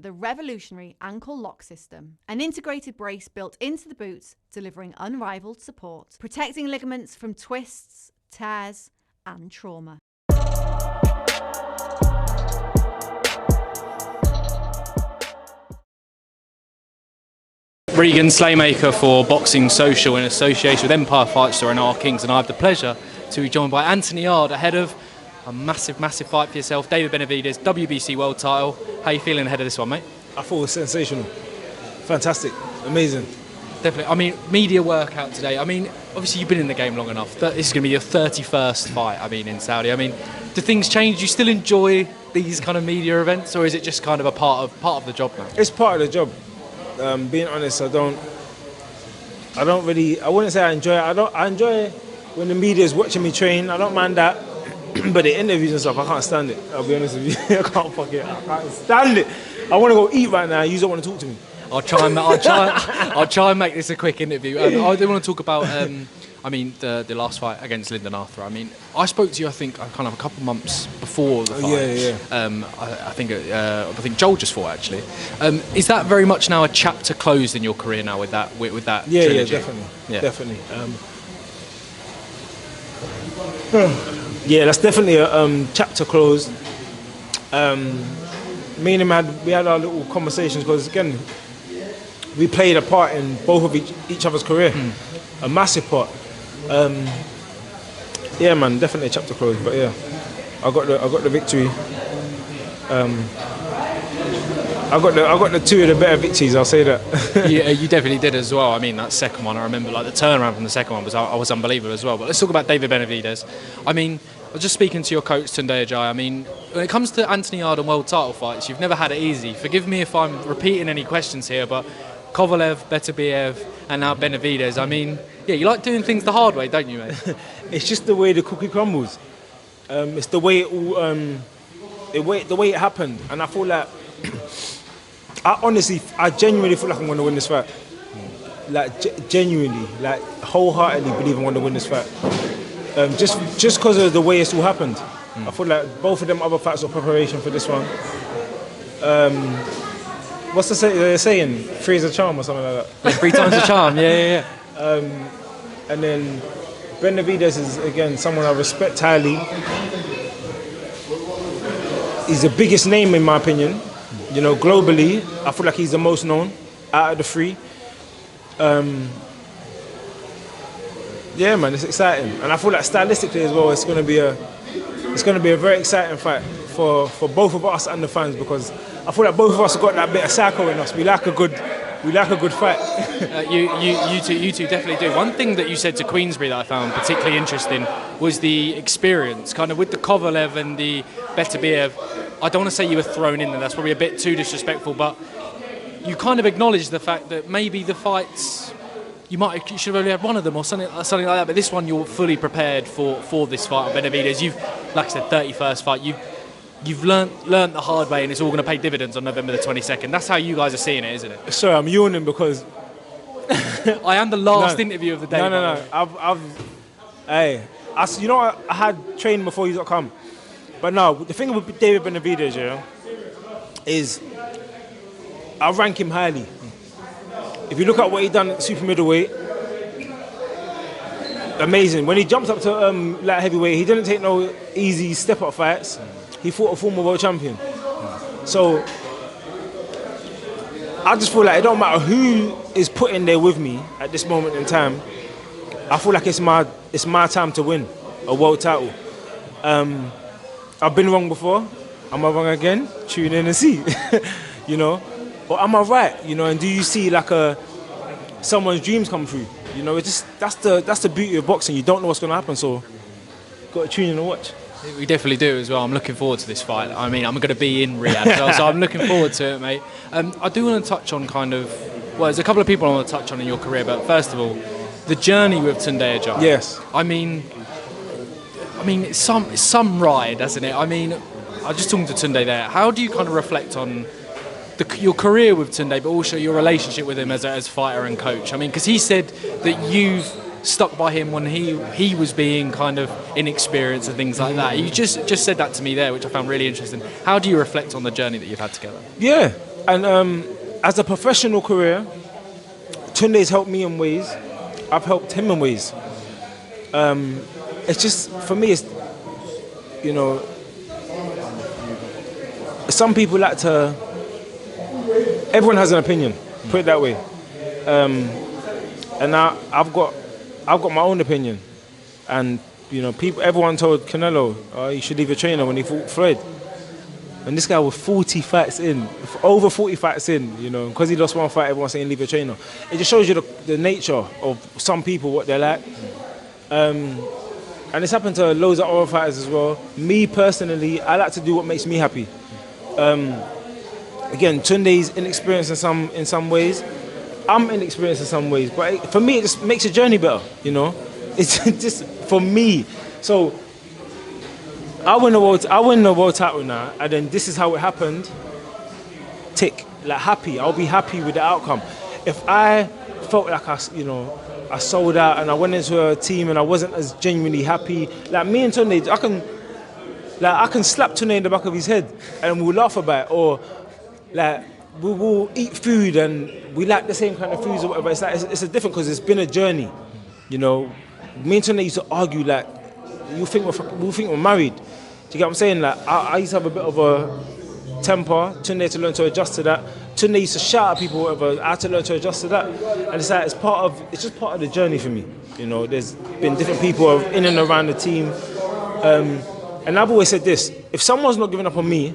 the revolutionary ankle lock system, an integrated brace built into the boots, delivering unrivaled support, protecting ligaments from twists, tears, and trauma. Regan Slaymaker for Boxing Social in association with Empire Fight Store and our Kings, and I have the pleasure to be joined by Anthony Yarde ahead of a massive fight for yourself. David Benavidez, WBC world title. How are you feeling ahead of this one, mate? I thought it was sensational. Fantastic. Amazing. Definitely. I mean, media workout today. I mean, obviously you've been in the game long enough. This is going to be your 31st fight, in Saudi. I mean, do things change? Do you still enjoy these kind of media events, or is it just kind of a part of the job now? It's part of the job. Being honest, I wouldn't say I enjoy it. I enjoy when the media is watching me train. I don't mind that. But the interviews and stuff, I can't stand it. I'll be honest with you. I can't stand it. I want to go eat right now. You don't want to talk to me. I'll try and make this a quick interview. I do want to talk about, the last fight against Lyndon Arthur. I mean, I spoke to you, I think, kind of a couple months before the fight. I think Joel just fought, actually. Is that very much now a chapter closed in your career now with that trilogy? Definitely. Yeah, that's definitely a chapter closed. Me and him had our little conversations because, again, we played a part in both of each other's career, a massive part. Yeah, man, definitely a chapter closed. But yeah, I got the victory. I got the two of the better victories. I'll say that. Yeah, you definitely did as well. I mean, that second one, I remember the turnaround from the second one was unbelievable as well. But let's talk about David Benavidez. I mean, I was just speaking to your coach Tony Cesay. I mean, when it comes to Anthony Yarde and world title fights, you've never had it easy. Forgive me if I'm repeating any questions here, but Kovalev, Beterbiev, and now Benavidez. I mean, yeah, you like doing things the hard way, don't you, mate? It's just the way the cookie crumbles. It's the way it all, the way it happened, and I feel like I genuinely feel like I'm going to win this fight. Like genuinely, like wholeheartedly believe I'm going to win this fight. Just because of the way it's all happened. I feel like both of them other fights were preparation for this one. What's the saying? Three's a charm or something like that. 3 times a charm, yeah. And then Benavidez is, again, someone I respect highly. He's the biggest name in my opinion. You know, globally, I feel like he's the most known out of the three. Yeah, man, it's exciting, and I feel like stylistically as well, it's going to be a very exciting fight for both of us and the fans, because I feel like both of us have got that bit of psycho in us. We like a good fight. You two definitely do. One thing that you said to Queensberry that I found particularly interesting was the experience, kind of with the Kovalev and the Beterbiev. I don't want to say you were thrown in there. That's probably a bit too disrespectful, but you kind of acknowledged the fact that maybe the fights you should have only had one of them or something like that. But this one, you're fully prepared for this fight with Benavidez. You've, like I said, 31st fight. You've learnt the hard way, and it's all going to pay dividends on November the 22nd. That's how you guys are seeing it, isn't it? Sorry, I'm yawning because I am the last interview of the day. No. You know what? I had training before you come, but no. The thing with David Benavidez, is I rank him highly. If you look at what he done at super middleweight, amazing. When he jumped up to light heavyweight, he didn't take no easy step-up fights. He fought a former world champion. So I just feel like it don't matter who is put in there with me at this moment in time. I feel like it's my time to win a world title. I've been wrong before. Am I wrong again? Tune in and see. You know. Or am I right? You know, and do you see like someone's dreams come true? You know, it's just that's the beauty of boxing. You don't know what's going to happen, so got to tune in and watch. We definitely do as well. I'm looking forward to this fight. I mean, I'm going to be in Riyadh, so I'm looking forward to it, mate. I do want to touch on there's a couple of people I want to touch on in your career, but first of all, the journey with Tony Cesay. Yes. I mean, it's some ride, hasn't it? I mean, I was just talking to Tunde there. How do you kind of reflect on your career with Tunde, but also your relationship with him as fighter and coach? I mean, because he said that you've stuck by him when he was being kind of inexperienced and things like that. You just said that to me there, which I found really interesting. How do you reflect on the journey that you've had together? Yeah, And as a professional career, Tunde's helped me in ways. I've helped him in ways. It's just, for me, it's, you know, some people like to, everyone has an opinion, put it that way. And I've got my own opinion. And, you know, everyone told Canelo, oh, you should leave your trainer when he fought Floyd. And this guy was 40 fights in, over 40 fights in, you know, because he lost one fight, everyone's saying leave your trainer. It just shows you the nature of some people, what they're like. And it's happened to loads of other fighters as well. Me personally, I like to do what makes me happy. Again, Tunde's inexperienced in some ways. I'm inexperienced in some ways, but for me, it just makes your journey better, you know. It's just for me. So I win the world title now, and then this is how it happened. Tick, like happy. I'll be happy with the outcome. If I felt like I sold out and I went into a team and I wasn't as genuinely happy, like me and Tunde, I can slap Tunde in the back of his head and we'll laugh about it, or like we'll eat food and we like the same kind of foods or whatever. It's like it's a different, because it's been a journey, you know. Me and Tunde used to argue like, we think we're married. Do you get what I'm saying? Like I used to have a bit of a temper. Tunde had to learn to adjust to that. Tunde used to shout at people, whatever. I had to learn to adjust to that. And it's like it's just part of the journey for me. You know, there's been different people in and around the team. And I've always said this: if someone's not giving up on me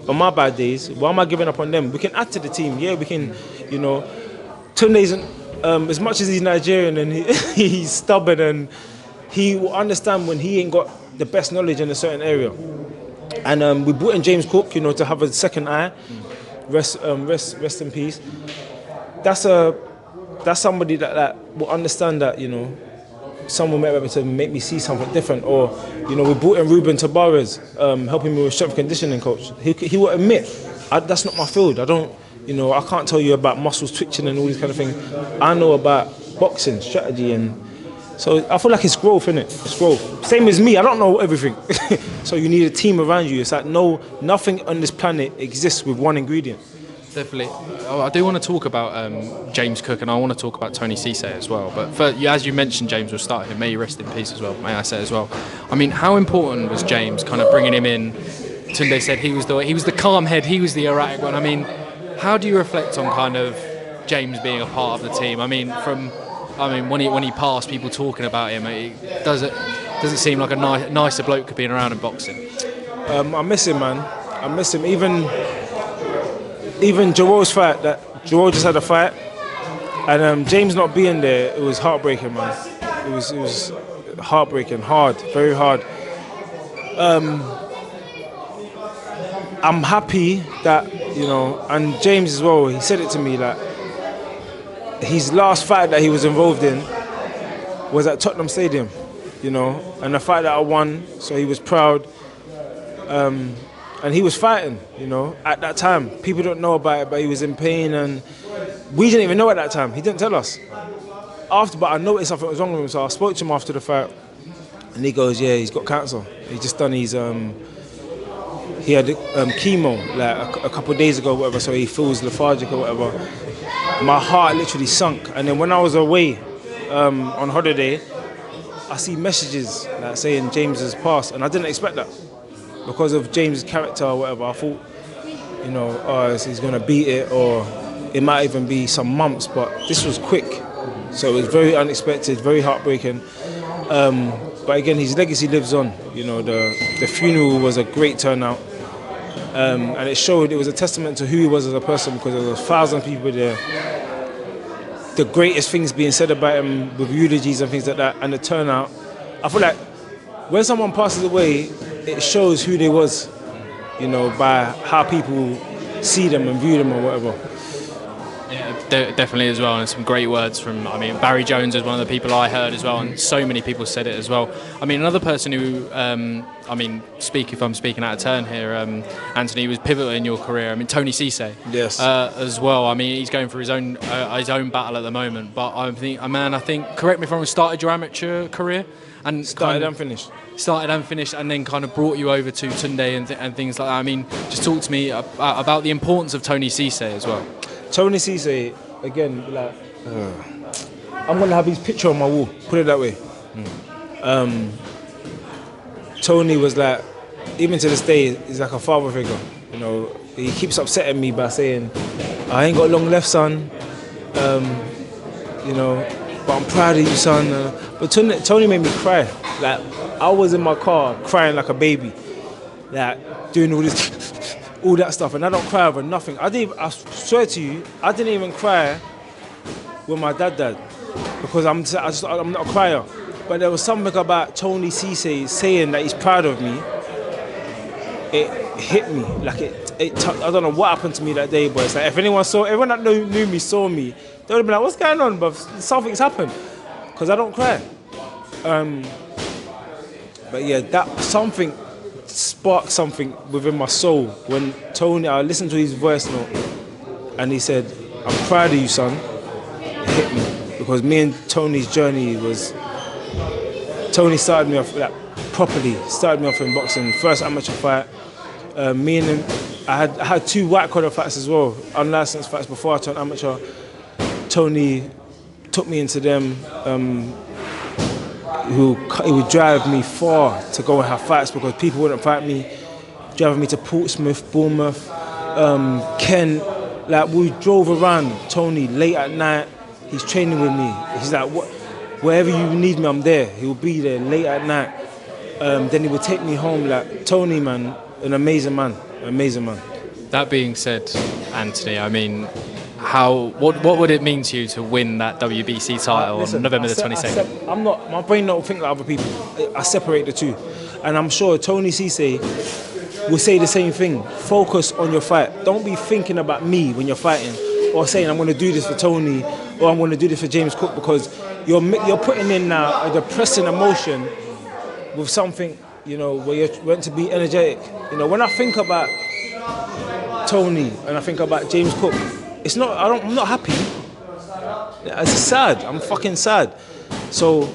on my bad days, why am I giving up on them? We can add to the team. Yeah, we can. You know, Tunde's as much as he's Nigerian and he's stubborn, and he will understand when he ain't got the best knowledge in a certain area. And we brought in James Cook, you know, to have a second eye. Rest in peace. That's somebody that will understand that, you know, someone might be able to make me see something different. Or, you know, we brought in Ruben Tabarez, helping me with strength conditioning coach. He will admit, that's not my field. I can't tell you about muscles twitching and all these kind of things. I know about boxing, strategy, and so I feel like it's growth, innit? It's growth. Same as me, I don't know everything. So you need a team around you. It's like nothing on this planet exists with one ingredient. Definitely. I do want to talk about James Cook, and I want to talk about Tony Cesay as well. But as you mentioned, James was starting. May he rest in peace as well, may I say as well. I mean, how important was James kind of bringing him in? Tunde said he was the calm head, he was the erratic one. I mean, how do you reflect on kind of James being a part of the team? I mean, when he passed, people talking about him, does it seem like a nicer bloke being around in boxing? I miss him, man. I miss him. Even Jarrell's fight, that Jarrell just had a fight, and James not being there, it was heartbreaking, man. It was heartbreaking, hard, very hard. I'm happy that, you know, and James as well, he said it to me, that his last fight that he was involved in was at Tottenham Stadium, you know, and the fight that I won, so he was proud. And he was fighting, you know, at that time. People don't know about it, but he was in pain, and we didn't even know at that time. He didn't tell us. But I noticed something was wrong with him, so I spoke to him after the fight, and he goes, yeah, he's got cancer. He's just done his, he had chemo like a couple of days ago, whatever, so he feels lethargic or whatever. My heart literally sunk. And then when I was away on holiday, I see messages like saying James has passed, and I didn't expect that. Because of James' character or whatever, I thought, you know, he's going to beat it, or it might even be some months, but this was quick. So it was very unexpected, very heartbreaking. But again, his legacy lives on. You know, the funeral was a great turnout. And it was a testament to who he was as a person, because there were 1,000 people there. The greatest things being said about him with eulogies and things like that, and the turnout. I feel like when someone passes away, it shows who they was, you know, by how people see them and view them or whatever. Yeah, definitely as well, and some great words from, Barry Jones is one of the people I heard as well, and so many people said it as well. I mean, another person who, if I'm speaking out of turn here, Anthony, was pivotal in your career. I mean, Tony Cece, yes, as well. I mean, he's going through his own battle at the moment. But I think, correct me if I'm wrong, started your amateur career and started and finished. started and finished, and then kind of brought you over to Tunde and things like that. I mean, just talk to me about the importance of Tony Cesay as well. Tony Cece, again, like, I'm gonna have his picture on my wall. Put it that way. Tony was like, even to this day, he's like a father figure. You know, he keeps upsetting me by saying, "I ain't got long left, son. You know, but I'm proud of you, son." But Tony made me cry. Like, I was in my car crying like a baby, like doing all this, all that stuff, and I don't cry over nothing. I swear to you, I didn't even cry when my dad died, because I'm not a crier. But there was something about Tony Cece saying that he's proud of me. It hit me, like I don't know what happened to me that day, but it's like if everyone that knew me saw me, they would have been like, "What's going on, bruv? Something's happened," because I don't cry. But yeah, that something sparked something within my soul when I listened to his voice note, and he said, "I'm proud of you, son." It hit me, because me and Tony's journey was. Tony started me off like properly. Started me off in boxing. First amateur fight. Me and him, I had 2 white collar fights as well, unlicensed fights before I turned amateur. Tony took me into them. He would drive me far to go and have fights because people wouldn't fight me. Driving me to Portsmouth, Bournemouth, Kent. Like, we drove around. Tony late at night. He's training with me. He's like, wherever you need me, I'm there. He will be there late at night. Then he would take me home. Like, Tony, man, an amazing man. Amazing man. That being said, Anthony, I mean, what would it mean to you to win that WBC title on November the 22nd? My brain don't think like other people. I separate the two. And I'm sure Tony Cece will say the same thing. Focus on your fight. Don't be thinking about me when you're fighting, or saying I'm going to do this for Tony, or I'm going to do this for James Cook, because you're putting in now a depressing emotion with something, you know, where you're meant to be energetic. You know, when I think about Tony and I think about James Cook, I'm not happy. It's sad. I'm fucking sad. So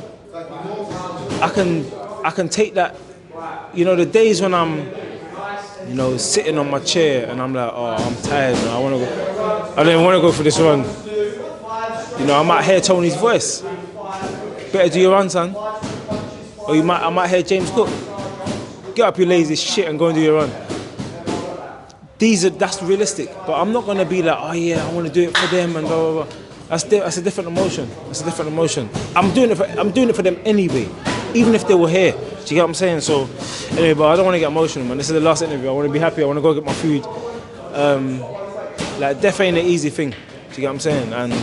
I can take that. You know, the days when I'm, you know, sitting on my chair and I'm like, oh, I'm tired, man. I don't even want to go for this run. You know, I might hear Tony's voice. Better do your run, son. Or I might hear James Cook. Get up, you lazy shit, and go and do your run. That's realistic, but I'm not gonna be like, oh yeah, I want to do it for them and blah blah blah. That's a different emotion. That's a different emotion. I'm doing it for them anyway, even if they were here. Do you get what I'm saying? So anyway, but I don't want to get emotional, man. This is the last interview. I want to be happy. I want to go get my food. Like, death ain't an easy thing. Do you get what I'm saying? And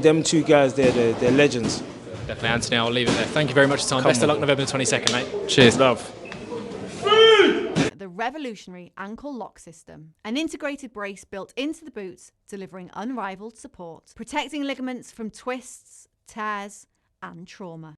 them 2 guys, they're legends. Definitely, Anthony. I'll leave it there. Thank you very much for your time. Best of luck November the 22nd, mate. Cheers. Love. The revolutionary ankle lock system, an integrated brace built into the boots, delivering unrivaled support, protecting ligaments from twists, tears, and trauma.